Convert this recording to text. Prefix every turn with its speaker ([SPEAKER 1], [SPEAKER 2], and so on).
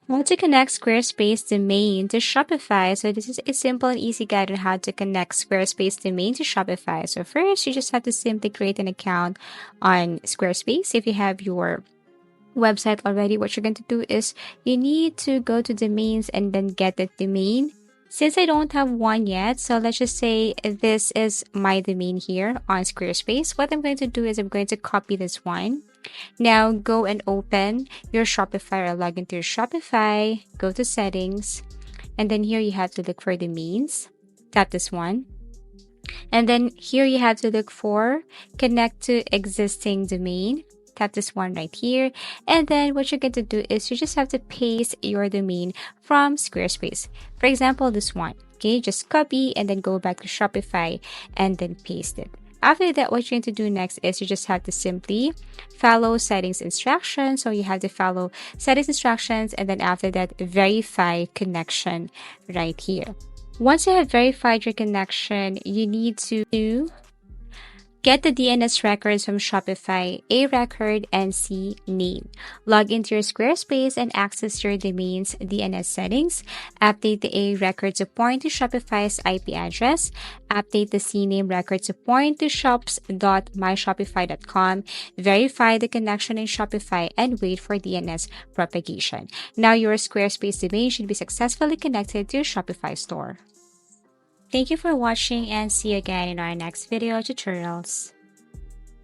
[SPEAKER 1] How to connect Squarespace domain to Shopify. So this is a simple and easy guide on how to connect Squarespace domain to Shopify. So first, you just have to simply create an account on Squarespace. If you have your website already, what you're going to do is you need to go to domains and then get the domain. Since I don't have one yet, so let's just say this is my domain here on Squarespace. What I'm going to do is I'm going to copy this one. Now go and open your Shopify or log into your Shopify, go to settings, and then here you have to look for domains. Tap this one. And then here you have to look for connect to existing domain. Tap this one right here. And then what you're going to do is you just have to paste your domain from Squarespace. For example, this one. Okay, just copy and then go back to Shopify and then paste it. After that, what you're going to do next is you just have to simply follow settings instructions. So you have to follow settings instructions and then after that, verify connection right here. Once you have verified your connection, you need to get the DNS records from Shopify, A record, and C name. Log into your Squarespace and access your domain's DNS settings. Update the A record to point to Shopify's IP address. Update the C name record to point to shops.myshopify.com. Verify the connection in Shopify and wait for DNS propagation. Now your Squarespace domain should be successfully connected to your Shopify store. Thank you for watching and see you again in our next video tutorials.